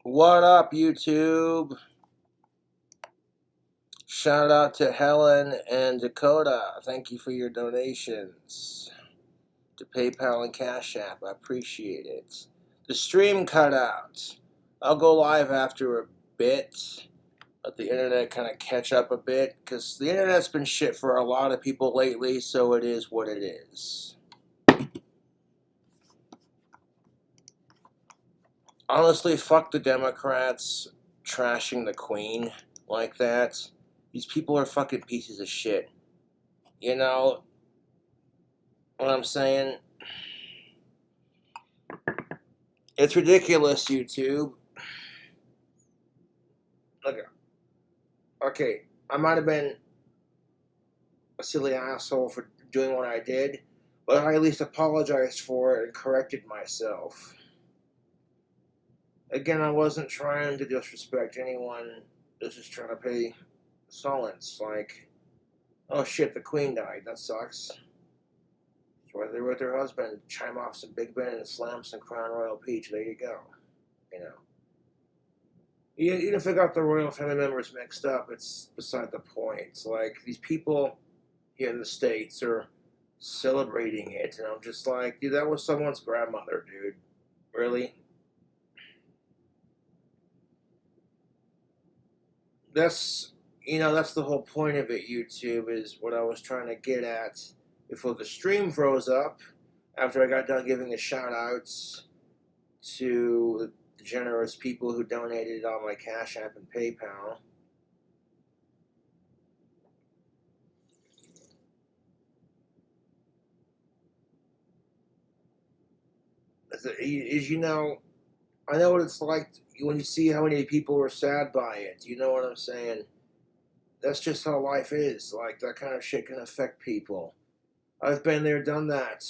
What up, YouTube? Shout out to Helen and Dakota. Thank you for your donations to PayPal and Cash App. I appreciate it. The stream cut out. I'll go live after a bit. Let the internet kind of catch up a bit, because the internet's been shit for a lot of people lately, so it is what it is. Honestly, fuck the Democrats trashing the Queen like that. These people are fucking pieces of shit. You know what I'm saying? It's ridiculous, YouTube. Look, okay, I might have been a silly asshole for doing what I did, but I at least apologized for it and corrected myself. Again, I wasn't trying to disrespect anyone. I was just trying to pay solace. Like, oh shit, the Queen died. That sucks. Where they're with her husband, chime off some Big Ben and slam some Crown Royal Peach. There you go. You know. Even if I got the royal family members mixed up, it's beside the point. It's like these people here in the States are celebrating it, and I'm just like, dude, that was someone's grandmother, dude. Really? That's that's the whole point of it. YouTube is what I was trying to get at before the stream froze up. After I got done giving the shout outs to the generous people who donated on my Cash App and PayPal. As I know what it's like when you see how many people are sad by it. You know what I'm saying? That's just how life is. Like, that kind of shit can affect people. I've been there, done that.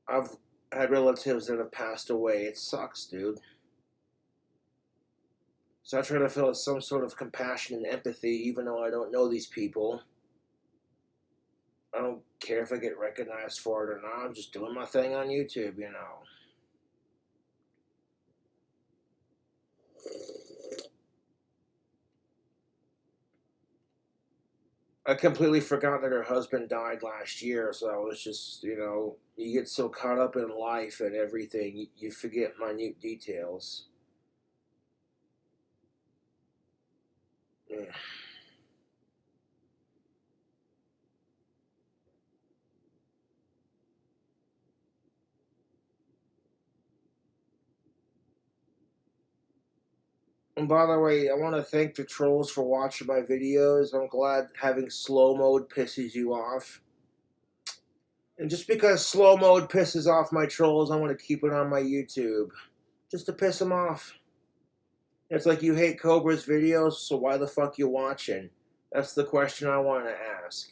I've had relatives that have passed away. It sucks, dude. So I try to feel some sort of compassion and empathy, even though I don't know these people. I don't care if I get recognized for it or not. I'm just doing my thing on YouTube, you know. I completely forgot that her husband died last year, so I was just, you get so caught up in life and everything, you forget minute details. Yeah. And by the way, I want to thank the trolls for watching my videos. I'm glad having slow mode pisses you off. And just because slow mode pisses off my trolls, I want to keep it on my YouTube. Just to piss them off. It's like, you hate Cobra's videos, so why the fuck you watching? That's the question I want to ask.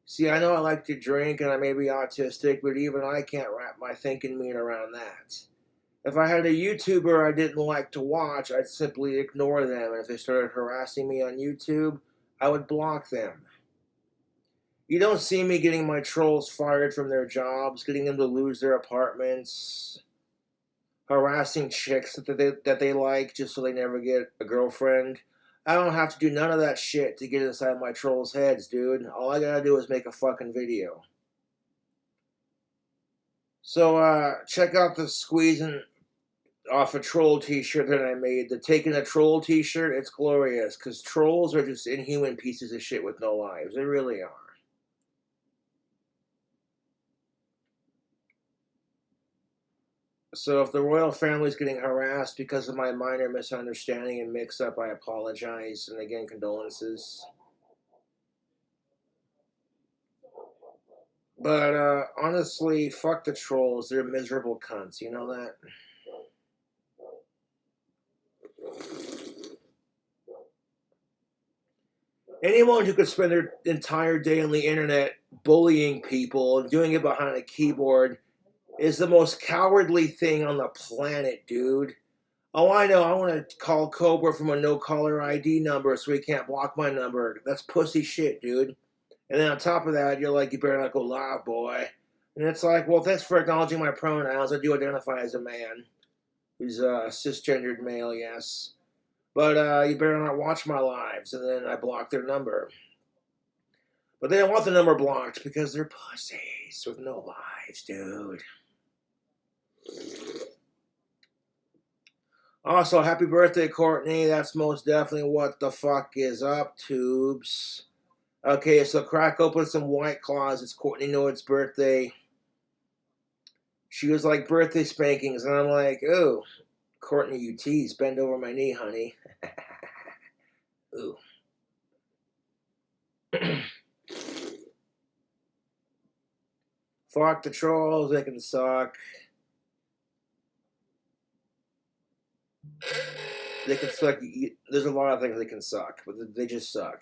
See, I know I like to drink and I may be autistic, but even I can't wrap my thinking mean around that. If I had a YouTuber I didn't like to watch, I'd simply ignore them, and if they started harassing me on YouTube, I would block them. You don't see me getting my trolls fired from their jobs, getting them to lose their apartments, harassing chicks that they like just so they never get a girlfriend. I don't have to do none of that shit to get inside my trolls' heads, dude. All I gotta do is make a fucking video. So, check out the squeezing off a troll t-shirt that I made. The Taking a Troll t-shirt, it's glorious, because trolls are just inhuman pieces of shit with no lives. They really are. So if the royal family's getting harassed because of my minor misunderstanding and mix-up, I apologize, and again, condolences. But, honestly, fuck the trolls. They're miserable cunts, you know that? Anyone who could spend their entire day on the internet bullying people and doing it behind a keyboard is the most cowardly thing on the planet, dude. Oh, I know, I want to call Cobra from a no-caller ID number so he can't block my number. That's pussy shit, dude. And then on top of that, you're like, you better not go live, boy. And it's like, well, thanks for acknowledging my pronouns. I do identify as a man. Who's a cisgendered male, yes. But you better not watch my lives. And then I blocked their number. But they don't want the number blocked because they're pussies with no lives, dude. Also, happy birthday, Courtney. That's most definitely what the fuck is up, tubes. Okay, so crack open some White Claws. It's Courtney Nord's birthday. She was like, birthday spankings. And I'm like, oh, Courtney, you tease. Bend over my knee, honey. Ooh. Fuck the trolls. They can suck. They can suck. There's a lot of things they can suck, but they just suck.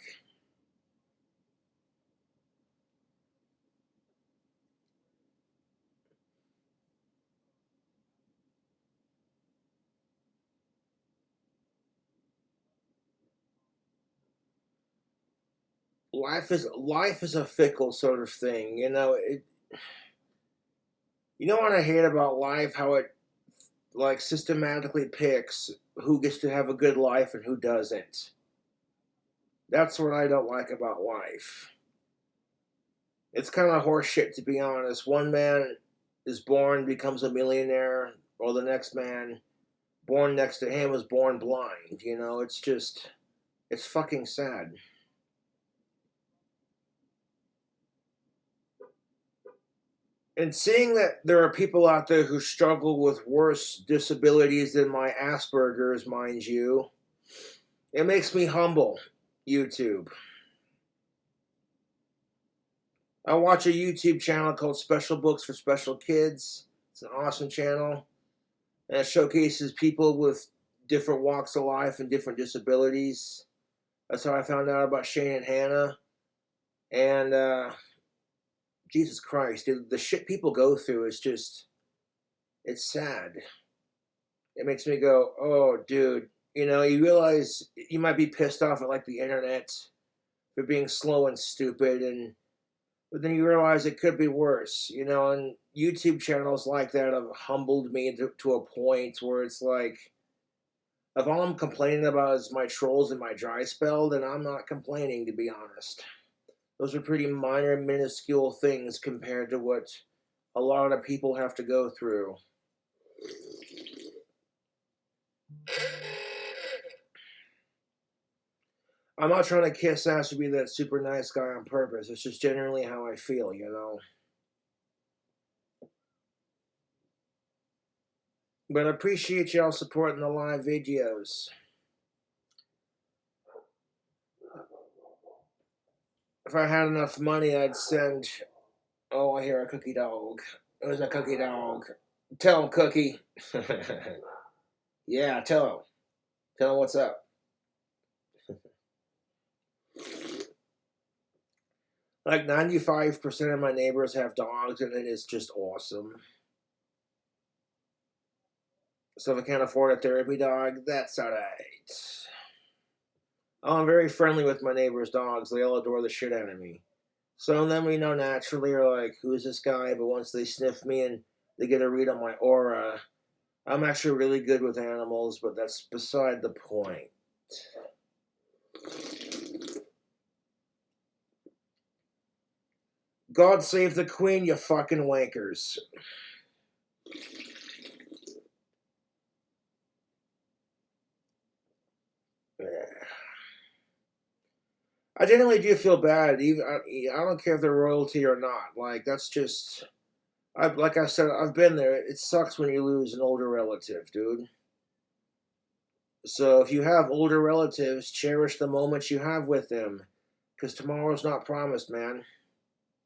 Life is a fickle sort of thing, you know. You know what I hate about life? How it like systematically picks who gets to have a good life and who doesn't. That's what I don't like about life. It's kind of horseshit, to be honest. One man is born, becomes a millionaire, or the next man born next to him is born blind. You know, it's fucking sad. And seeing that there are people out there who struggle with worse disabilities than my Asperger's, mind you, it makes me humble, YouTube. I watch a YouTube channel called Special Books for Special Kids. It's an awesome channel. And it showcases people with different walks of life and different disabilities. That's how I found out about Shane and Hannah. And Jesus Christ, dude, the shit people go through is just, it's sad. It makes me go, oh, dude. You know, you realize you might be pissed off at like the internet for being slow and stupid, but then you realize it could be worse, you know. And YouTube channels like that have humbled me to a point where it's like, if all I'm complaining about is my trolls and my dry spell, then I'm not complaining, to be honest. Those are pretty minor, minuscule things compared to what a lot of people have to go through. I'm not trying to kiss ass or be that super nice guy on purpose. It's just generally how I feel, you know. But I appreciate y'all supporting the live videos. If I had enough money, I'd send... Oh, I hear a cookie dog. There's a cookie dog. Tell him, Cookie. Yeah, tell him. Tell him what's up. Like 95% of my neighbors have dogs, and it is just awesome. So if I can't afford a therapy dog, that's alright. Oh, I'm very friendly with my neighbors' dogs. They all adore the shit out of me. Some of them, you know, naturally are like, who's this guy? But once they sniff me and they get a read on my aura, I'm actually really good with animals, but that's beside the point. God save the Queen, you fucking wankers. I genuinely do feel bad. Even I don't care if they're royalty or not. Like, that's just... like I said, I've been there. It sucks when you lose an older relative, dude. So if you have older relatives, cherish the moments you have with them. Because tomorrow's not promised, man.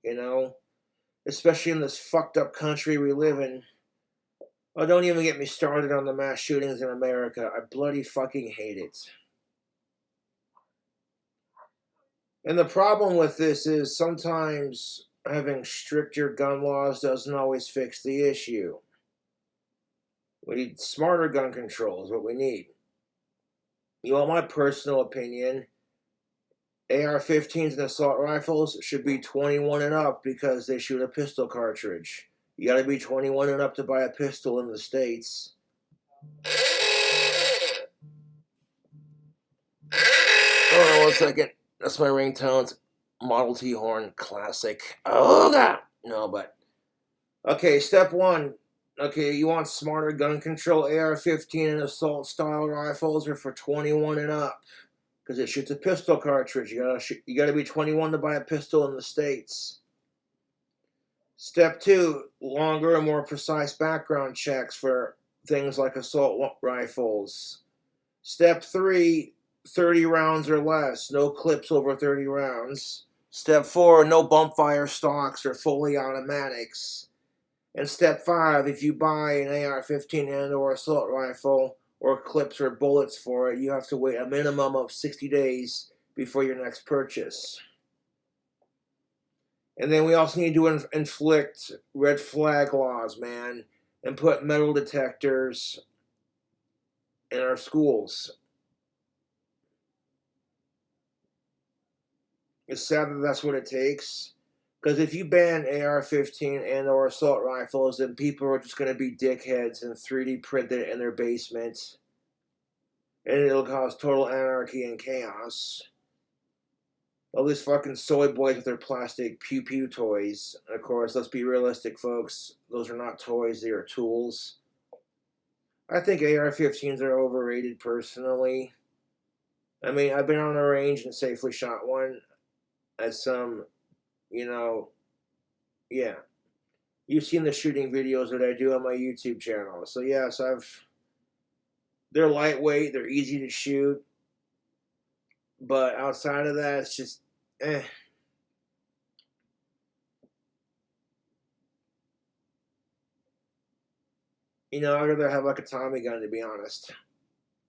You know? Especially in this fucked up country we live in. Oh, don't even get me started on the mass shootings in America. I bloody fucking hate it. And the problem with this is sometimes having stricter gun laws doesn't always fix the issue. We need smarter gun control is what we need. You want my personal opinion? AR-15s and assault rifles should be 21 and up because they shoot a pistol cartridge. You gotta be 21 and up to buy a pistol in the States. on a second. That's my ringtones. Model T horn, classic. Oh, God. No, but. Okay, step one. Okay, you want smarter gun control. AR-15 and assault-style rifles are for 21 and up. Because it shoots a pistol cartridge. You gotta be 21 to buy a pistol in the States. Step two, longer and more precise background checks for things like assault rifles. Step three, 30 rounds or less. No clips over 30 rounds. Step four, no bump fire stocks or fully automatics. And step five, if you buy an AR-15 and or assault rifle or clips or bullets for it, you have to wait a minimum of 60 days before your next purchase. And then we also need to inflict red flag laws, man, and put metal detectors in our schools. It's sad that that's what it takes. Because if you ban AR-15 and or assault rifles, then people are just going to be dickheads and 3D print it in their basement. And it'll cause total anarchy and chaos. All these fucking soy boys with their plastic pew-pew toys. And of course, let's be realistic, folks. Those are not toys, they are tools. I think AR-15s are overrated, personally. I mean, I've been on a range and safely shot one at some, yeah. You've seen the shooting videos that I do on my YouTube channel. So yes, they're lightweight, they're easy to shoot. But outside of that, it's just, eh. I'd rather have like a Tommy gun, to be honest.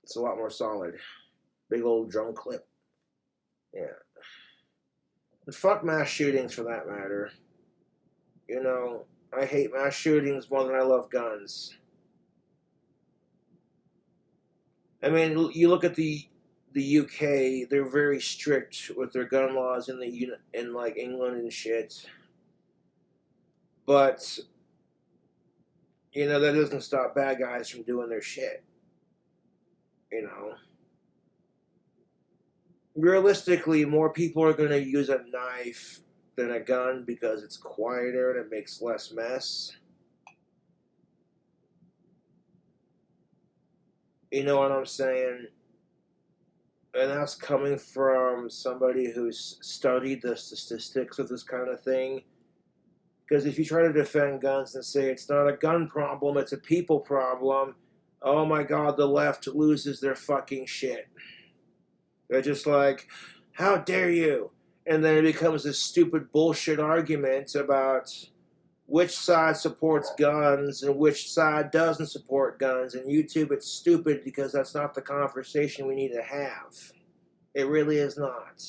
It's a lot more solid. Big old drum clip. Yeah. And fuck mass shootings, for that matter. I hate mass shootings more than I love guns. I mean, you look at the UK; they're very strict with their gun laws in like England and shit. But that doesn't stop bad guys from doing their shit. Realistically, more people are going to use a knife than a gun because it's quieter and it makes less mess. You know what I'm saying? And that's coming from somebody who's studied the statistics of this kind of thing. Because if you try to defend guns and say it's not a gun problem, it's a people problem, oh my God, the left loses their fucking shit. They're just like, how dare you? And then it becomes this stupid bullshit argument about which side supports guns and which side doesn't support guns. And YouTube, it's stupid because that's not the conversation we need to have. It really is not.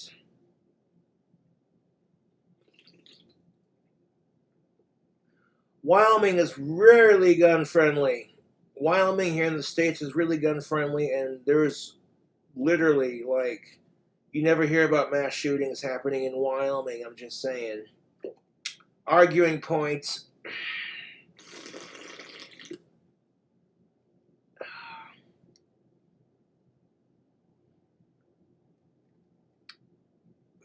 Wyoming is rarely gun friendly. Wyoming here in the States is really gun friendly, and there's literally, like, you never hear about mass shootings happening in Wyoming, I'm just saying. Arguing points.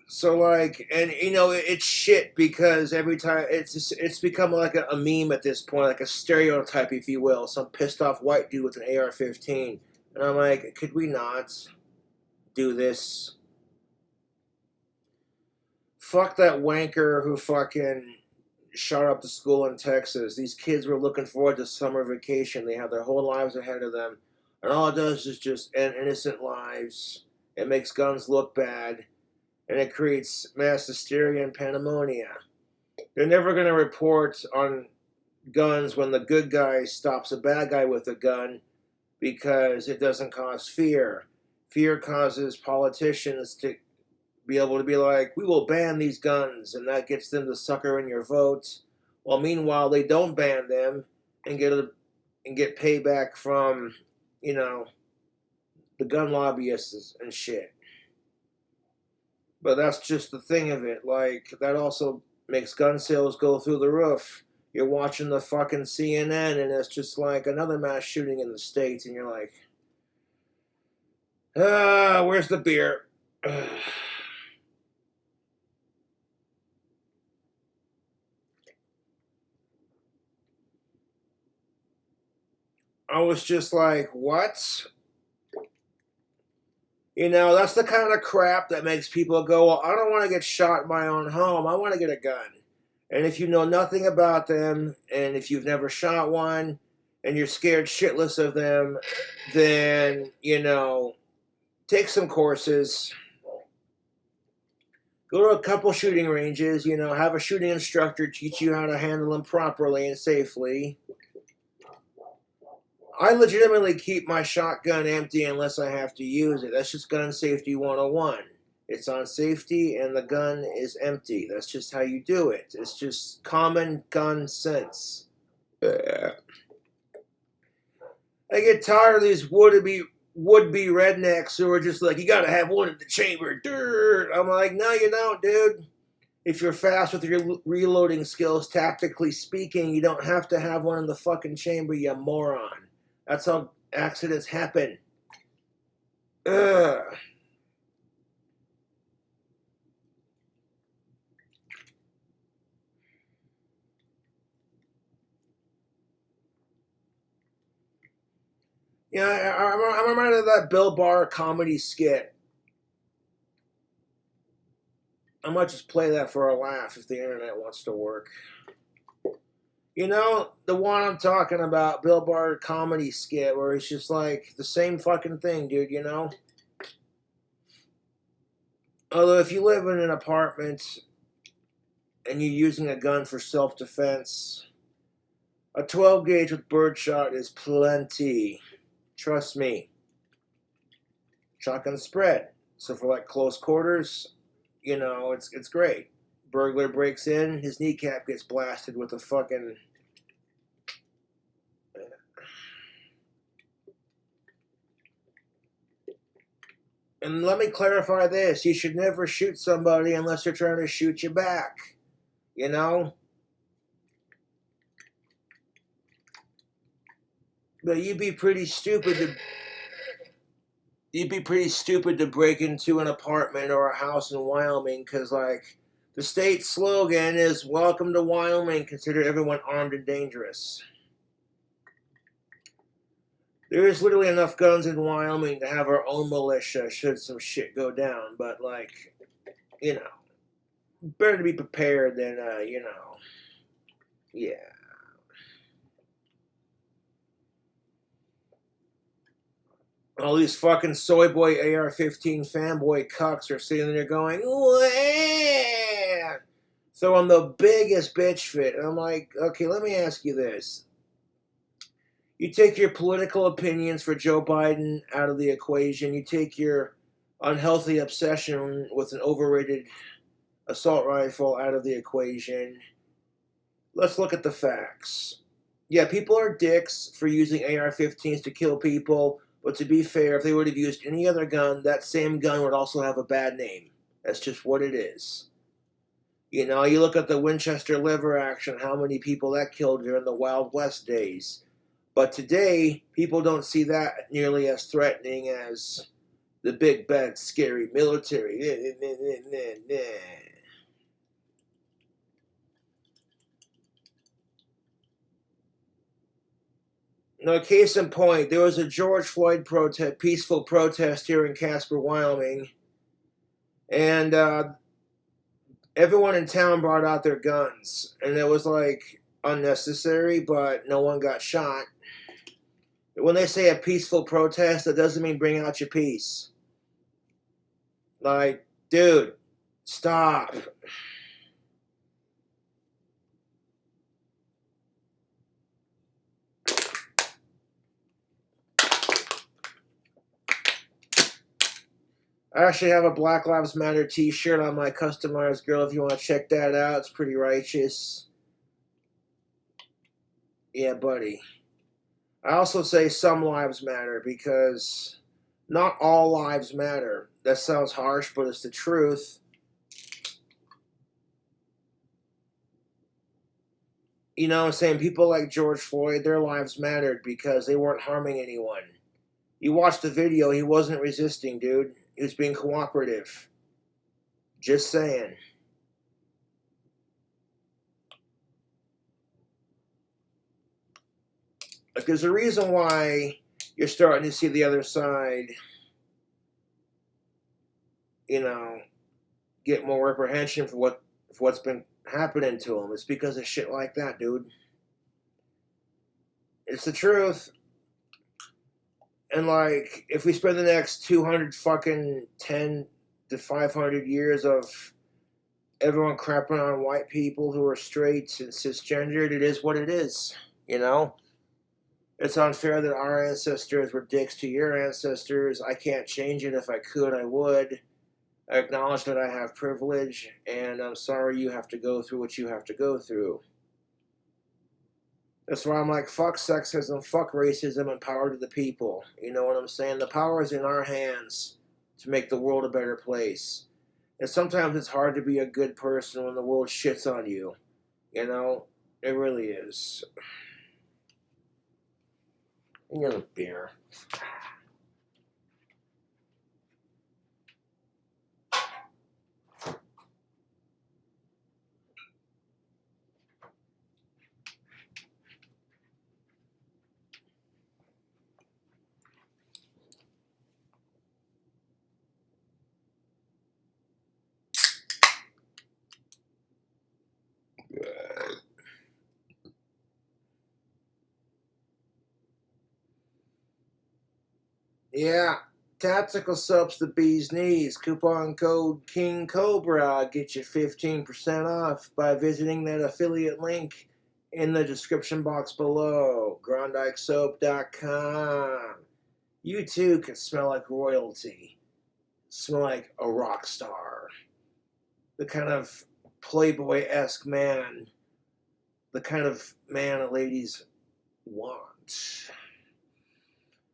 So, like, and it's shit because every time it's become like a meme at this point, like a stereotype, if you will. Some pissed off white dude with an AR-15, and I'm like, could we not do this? Fuck that wanker who fucking shot up the school in Texas. These kids were looking forward to summer vacation. They have their whole lives ahead of them, and all it does is just end innocent lives. It makes guns look bad. And it creates mass hysteria and pandemonium. They're never going to report on guns when the good guy stops a bad guy with a gun because it doesn't cause fear. Fear causes politicians to be able to be like, we will ban these guns, and that gets them to sucker in your votes. While meanwhile, they don't ban them and get payback from, the gun lobbyists and shit. But that's just the thing of it. Like, that also makes gun sales go through the roof. You're watching the fucking CNN, and it's just like another mass shooting in the States, and you're like, where's the beer? I was just like, what? You know, that's the kind of crap that makes people go, well, I don't want to get shot in my own home. I want to get a gun. And if you know nothing about them, and if you've never shot one, and you're scared shitless of them, then, you know, take some courses. Go to a couple shooting ranges, you know, have a shooting instructor teach you how to handle them properly and safely. I legitimately keep my shotgun empty unless I have to use it. That's just gun safety 101. It's on safety and the gun is empty. That's just how you do it. It's just common gun sense. I get tired of these would-be rednecks who are just like, you gotta have one in the chamber. I'm like, no, you don't, dude. If you're fast with your reloading skills, tactically speaking, you don't have to have one in the fucking chamber, you moron. That's how accidents happen. Ugh. Yeah, I'm reminded of that Bill Barr comedy skit. I might just play that for a laugh if the internet wants to work. You know, the one I'm talking about, Bill Barr comedy skit, where it's just like the same fucking thing, dude, you know? Although if you live in an apartment and you're using a gun for self-defense, a 12 gauge with birdshot is plenty. Trust me. Shotgun spread. So for like close quarters, you know, it's great. Burglar breaks in, his kneecap gets blasted with a fucking... And let me clarify this. You should never shoot somebody unless they're trying to shoot you back. You know? But you'd be pretty stupid to break into an apartment or a house in Wyoming, because, like, the state slogan is, welcome to Wyoming, consider everyone armed and dangerous. There is literally enough guns in Wyoming to have our own militia should some shit go down, but, like, you know, better to be prepared than, you know, yeah. All these fucking soy boy AR-15 fanboy cucks are sitting there going, wah! Throwing the biggest bitch fit. And I'm like, okay, let me ask you this. You take your political opinions for Joe Biden out of the equation. You take your unhealthy obsession with an overrated assault rifle out of the equation. Let's look at the facts. Yeah, people are dicks for using AR-15s to kill people, but to be fair, if they would have used any other gun, that same gun would also have a bad name. That's just what it is. You know, you look at the Winchester liver action, how many people that killed during the Wild West days. But today, people don't see that nearly as threatening as the big, bad, scary military. No, case in point, there was a George Floyd protest, peaceful protest here in Casper, Wyoming, and everyone in town brought out their guns, and it was like unnecessary, but no one got shot. When they say a peaceful protest, that doesn't mean bring out your peace. Like, dude, stop. I actually have a Black Lives Matter t-shirt on my customized girl if you want to check that out. It's pretty righteous. Yeah, buddy. I also say some lives matter because not all lives matter. That sounds harsh, but it's the truth. You know what I'm saying? People like George Floyd, their lives mattered because they weren't harming anyone. You watch the video, he wasn't resisting, dude. He was being cooperative. Just saying. Like, there's a reason why you're starting to see the other side, you know, get more reprehension for what's been happening to them. It's because of shit like that, dude. It's the truth. And like, if we spend the next 200 fucking 10 to 500 years of everyone crapping on white people who are straight and cisgendered, it is what it is, you know? It's unfair that our ancestors were dicks to your ancestors. I can't change it. If I could, I would. I acknowledge that I have privilege, and I'm sorry you have to go through what you have to go through. That's why I'm like, fuck sexism, fuck racism, and power to the people. You know what I'm saying? The power is in our hands to make the world a better place. And sometimes it's hard to be a good person when the world shits on you. You know? It really is. Another beer. Yeah, tactical soap's the bee's knees. Coupon code KingCobra get you 15% off by visiting that affiliate link in the description box below. GrondikeSoap.com. You too can smell like royalty. Smell like a rock star. The kind of Playboy-esque man. The kind of man ladies want.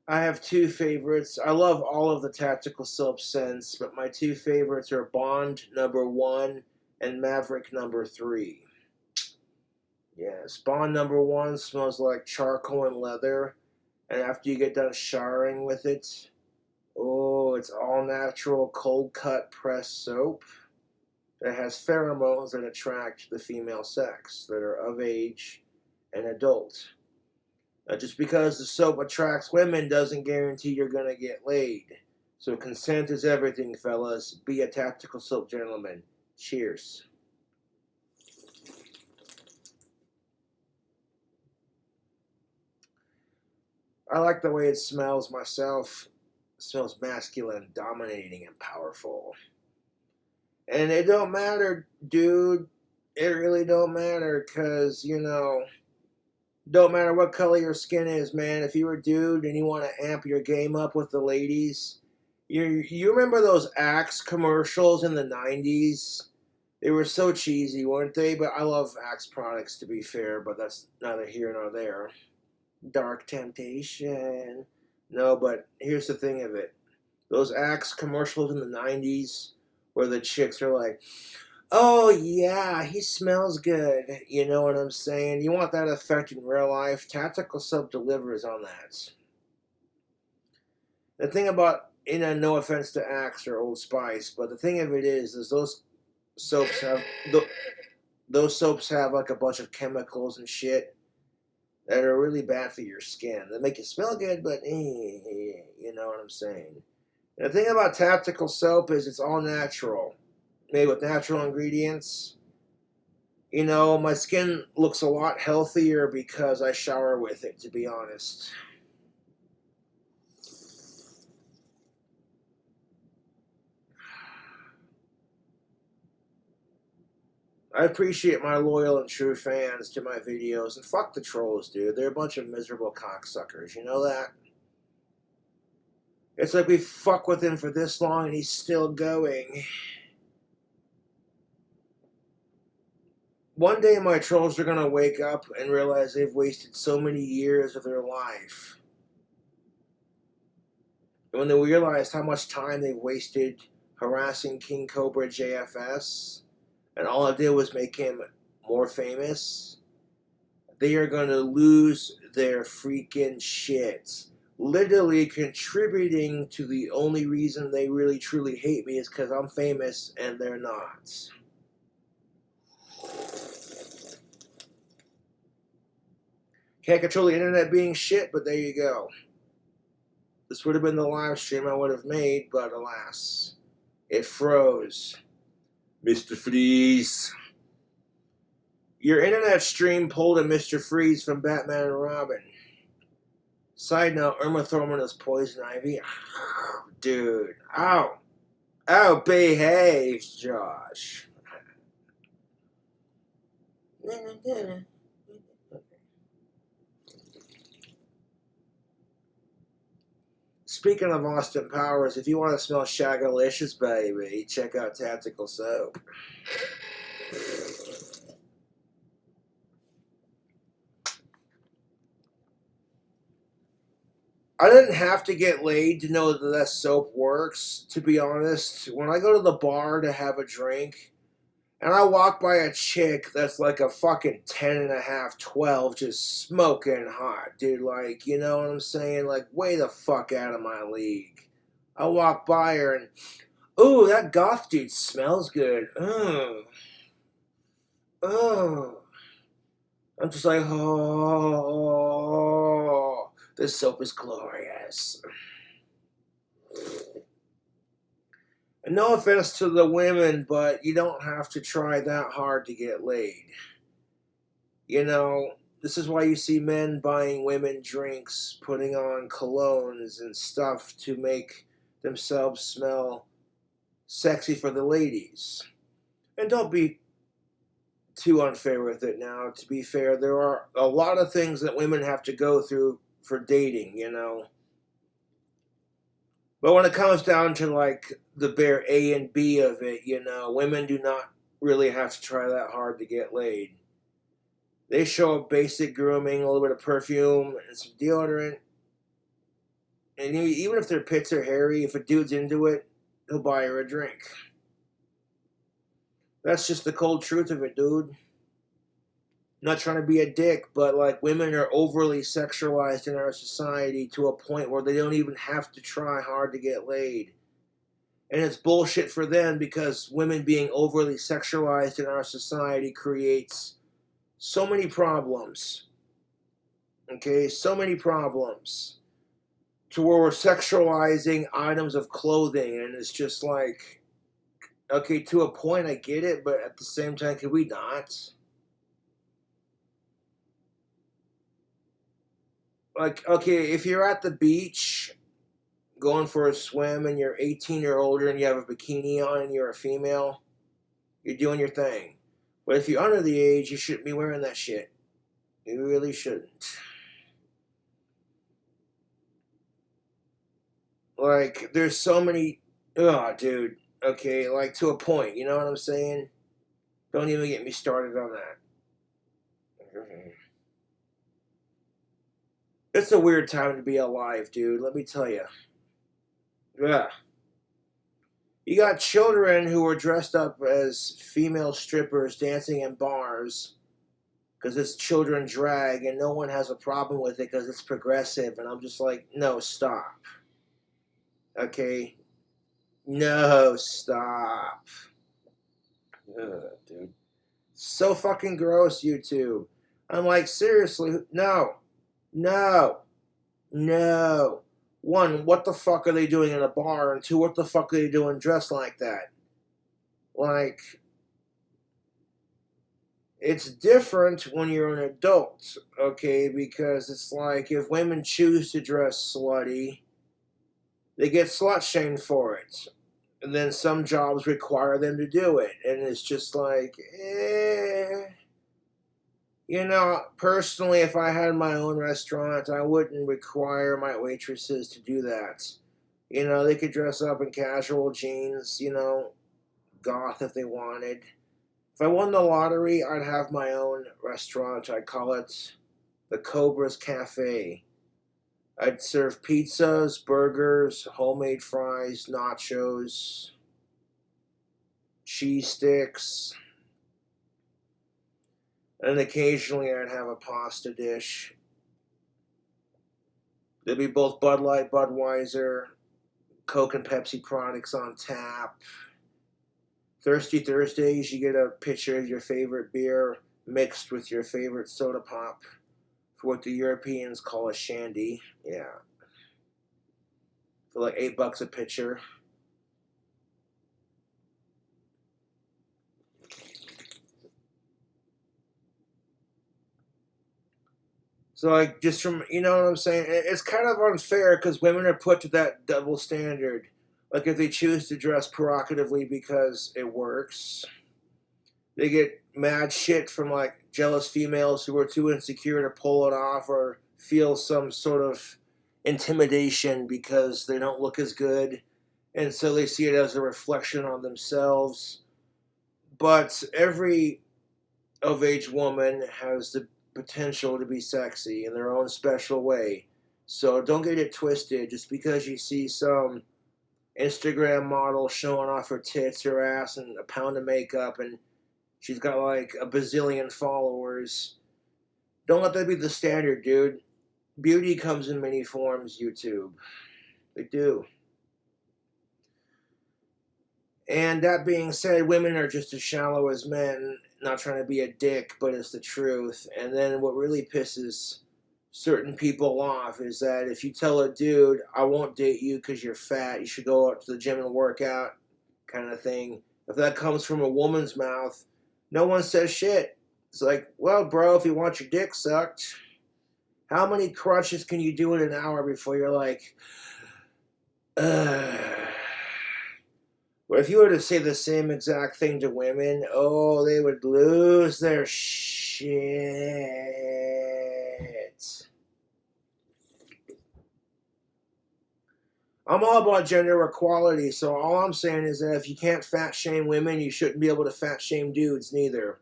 I have two favorites. I love all of the tactical soap scents, but my two favorites are Bond #1 and Maverick #3. Yes, Bond #1 smells like charcoal and leather, and after you get done showering with it, oh, it's all natural, cold cut pressed soap that has pheromones that attract the female sex that are of age and adult. Just because the soap attracts women doesn't guarantee you're going to get laid. So consent is everything, fellas. Be a tactical soap gentleman. Cheers. I like the way it smells myself. It smells masculine, dominating, and powerful. And it don't matter, dude. It really don't matter, because, you know, don't matter what color your skin is, man. If you're a dude and you want to amp your game up with the ladies, you remember those Axe commercials in the 90s? They were so cheesy, weren't they? But I love Axe products, to be fair, but that's neither here nor there. Dark Temptation. No, but here's the thing of it. Those Axe commercials in the 90s where the chicks are like, oh, yeah, he smells good. You know what I'm saying? You want that effect in real life? Tactical soap delivers on that. The thing about, no offense to Axe or Old Spice, but the thing of it is those soaps have, those soaps have like a bunch of chemicals and shit that are really bad for your skin. They make you smell good, but you know what I'm saying? And the thing about tactical soap is it's all natural. Made with natural ingredients. You know, my skin looks a lot healthier because I shower with it, to be honest. I appreciate my loyal and true fans to my videos, and fuck the trolls, dude. They're a bunch of miserable cocksuckers, you know that? It's like we fuck with him for this long and he's still going. One day my trolls are gonna wake up and realize they've wasted so many years of their life. When they realize how much time they've wasted harassing King Cobra JFS, and all it did was make him more famous, they are gonna lose their freaking shit. literally contributing to the only reason they really truly hate me is because I'm famous and they're not. Can't control the internet being shit, but there you go. This would have been the live stream I would have made, but alas, it froze. Mr. Freeze. Your internet stream pulled a Mr. Freeze from Batman and Robin. Side note, Uma Thurman is Poison Ivy. Dude. Ow. Oh, behave, Josh. Speaking of Austin Powers, if you want to smell shagalicious, baby, check out Tactical Soap. I didn't have to get laid to know that soap works, to be honest. When I go to the bar to have a drink, and I walk by a chick that's like a fucking 10 and a half, 12, just smoking hot, dude. Like, you know what I'm saying? Like, way the fuck out of my league. I walk by her and, ooh, that goth dude smells good. Oh. I'm just like, oh, this soap is glorious. And no offense to the women, but you don't have to try that hard to get laid. You know, this is why you see men buying women drinks, putting on colognes and stuff to make themselves smell sexy for the ladies. And don't be too unfair with it now. To be fair, there are a lot of things that women have to go through for dating, you know. But when it comes down to like the bare A and B of it, you know, women do not really have to try that hard to get laid. They show up basic grooming, a little bit of perfume, and some deodorant. And even if their pits are hairy, if a dude's into it, he'll buy her a drink. That's just the cold truth of it, dude. Not trying to be a dick, but like women are overly sexualized in our society to a point where they don't even have to try hard to get laid. And it's bullshit for them because women being overly sexualized in our society creates so many problems. Okay, so many problems. To where we're sexualizing items of clothing, and it's just like, okay, to a point I get it, but at the same time, can we not? Like, okay, if you're at the beach going for a swim and you're 18 or older and you have a bikini on and you're a female, you're doing your thing. But if you're under the age, you shouldn't be wearing that shit. You really shouldn't. Like, there's so many. Oh, dude. Okay, like to a point. You know what I'm saying? Don't even get me started on that. It's a weird time to be alive, dude. Let me tell you. Yeah. You got children who are dressed up as female strippers dancing in bars because it's children drag and no one has a problem with it because it's progressive. And I'm just like, no, stop. Okay? No, stop. Ugh, dude. So fucking gross, YouTube. I'm like, seriously, no. No. No. One, what the fuck are they doing in a bar? And two, what the fuck are they doing dressed like that? Like, it's different when you're an adult, okay? Because it's like if women choose to dress slutty, they get slut shamed for it. And then some jobs require them to do it. And it's just like, You know, personally, if I had my own restaurant, I wouldn't require my waitresses to do that. You know, they could dress up in casual jeans, you know, goth if they wanted. If I won the lottery, I'd have my own restaurant. I'd call it the Cobra's Cafe. I'd serve pizzas, burgers, homemade fries, nachos, cheese sticks, and occasionally I'd have a pasta dish. There'll be both Bud Light, Budweiser, Coke and Pepsi products on tap. Thirsty Thursdays, you get a pitcher of your favorite beer mixed with your favorite soda pop for what the Europeans call a shandy. Yeah. For like $8 a pitcher. So, like, just from, you know what I'm saying? It's kind of unfair because women are put to that double standard. Like, if they choose to dress provocatively because it works, they get mad shit from, like, jealous females who are too insecure to pull it off or feel some sort of intimidation because they don't look as good. And so they see it as a reflection on themselves. But every of age woman has the potential to be sexy in their own special way. So don't get it twisted. Just because you see some Instagram model showing off her tits, her ass, and a pound of makeup, and she's got like a bazillion followers, don't let that be the standard, dude. Beauty comes in many forms, YouTube. They do. And that being said, women are just as shallow as men, not trying to be a dick, but it's the truth. And then what really pisses certain people off is that if you tell a dude, I won't date you because you're fat, you should go out to the gym and work out, kind of thing, if that comes from a woman's mouth, no one says shit. It's like, well, bro, if you want your dick sucked, how many crunches can you do in an hour before you're like, ugh. But if you were to say the same exact thing to women, oh, they would lose their shit. I'm all about gender equality, so all I'm saying is that if you can't fat shame women, you shouldn't be able to fat shame dudes neither.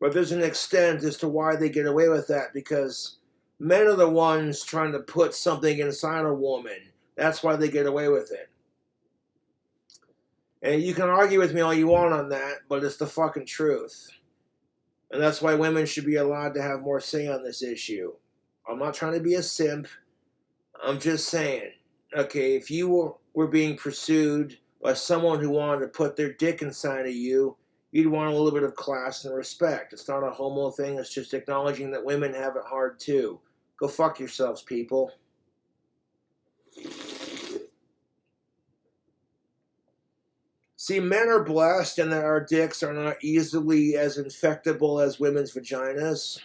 But there's an extent as to why they get away with that, because men are the ones trying to put something inside a woman. That's why they get away with it. And you can argue with me all you want on that, but it's the fucking truth. And that's why women should be allowed to have more say on this issue. I'm not trying to be a simp. I'm just saying, okay, if you were being pursued by someone who wanted to put their dick inside of you, you'd want a little bit of class and respect. It's not a homo thing, it's just acknowledging that women have it hard too. Go fuck yourselves, people. See, men are blessed in that our dicks are not easily as infectable as women's vaginas.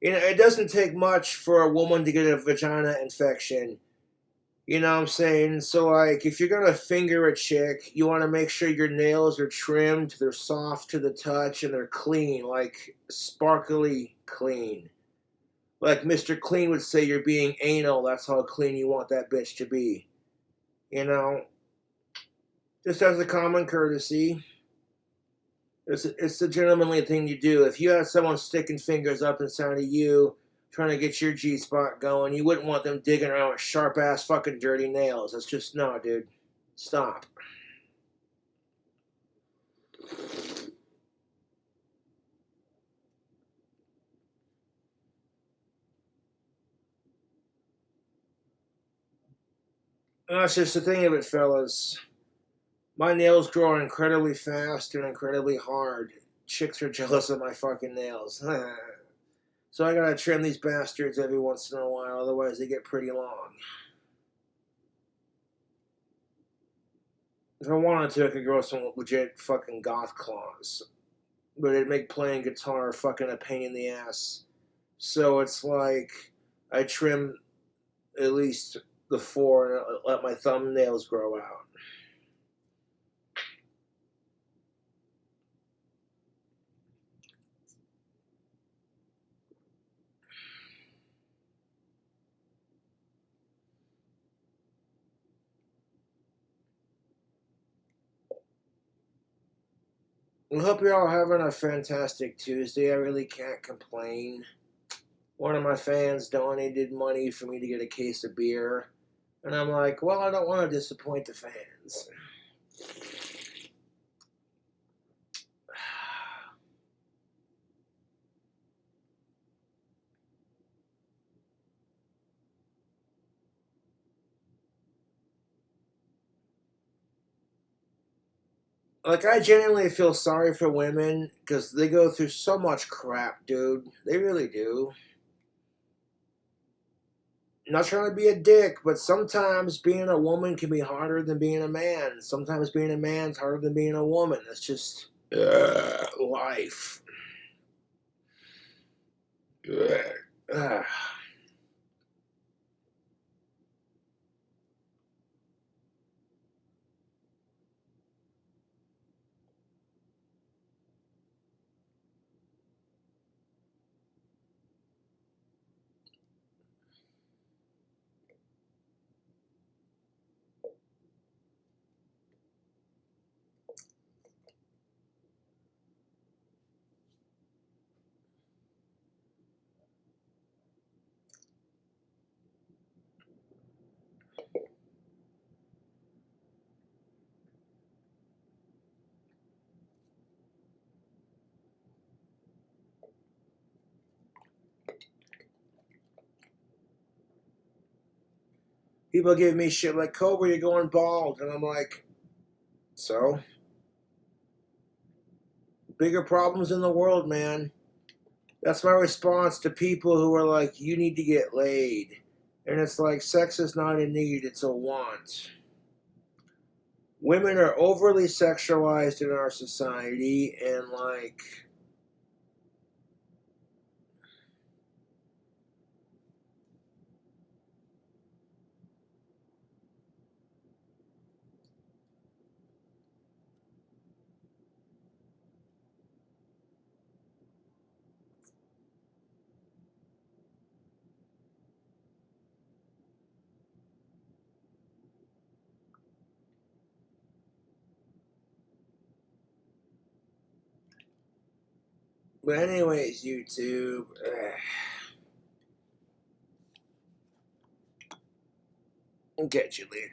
You know, it doesn't take much for a woman to get a vagina infection. You know what I'm saying? So, like, if you're gonna finger a chick, you want to make sure your nails are trimmed, they're soft to the touch, and they're clean, like sparkly clean. Like Mr. Clean would say, you're being anal. That's how clean you want that bitch to be. You know? Just as a common courtesy. It's the gentlemanly thing you do. If you had someone sticking fingers up inside of you, trying to get your G-spot going, you wouldn't want them digging around with sharp-ass fucking dirty nails. That's just, no, dude. Stop. And that's just the thing of it, fellas. My nails grow incredibly fast and incredibly hard. Chicks are jealous of my fucking nails. So I gotta trim these bastards every once in a while, otherwise they get pretty long. If I wanted to, I could grow some legit fucking goth claws. But it'd make playing guitar fucking a pain in the ass. So it's like I trim at least the four and let my thumbnails grow out. I hope you're all having a fantastic Tuesday. I really can't complain. One of my fans donated money for me to get a case of beer. And I'm like, well, I don't want to disappoint the fans. Like, I genuinely feel sorry for women because they go through so much crap, dude. They really do. Not trying to be a dick, but sometimes being a woman can be harder than being a man. Sometimes being a man's harder than being a woman. That's just life. Ugh. People give me shit like, Cobra, you're going bald. And I'm like, so? Bigger problems in the world, man. That's my response to people who are like, you need to get laid. And it's like, sex is not a need, it's a want. Women are overly sexualized in our society, and like, but anyways, YouTube, I'll catch you later.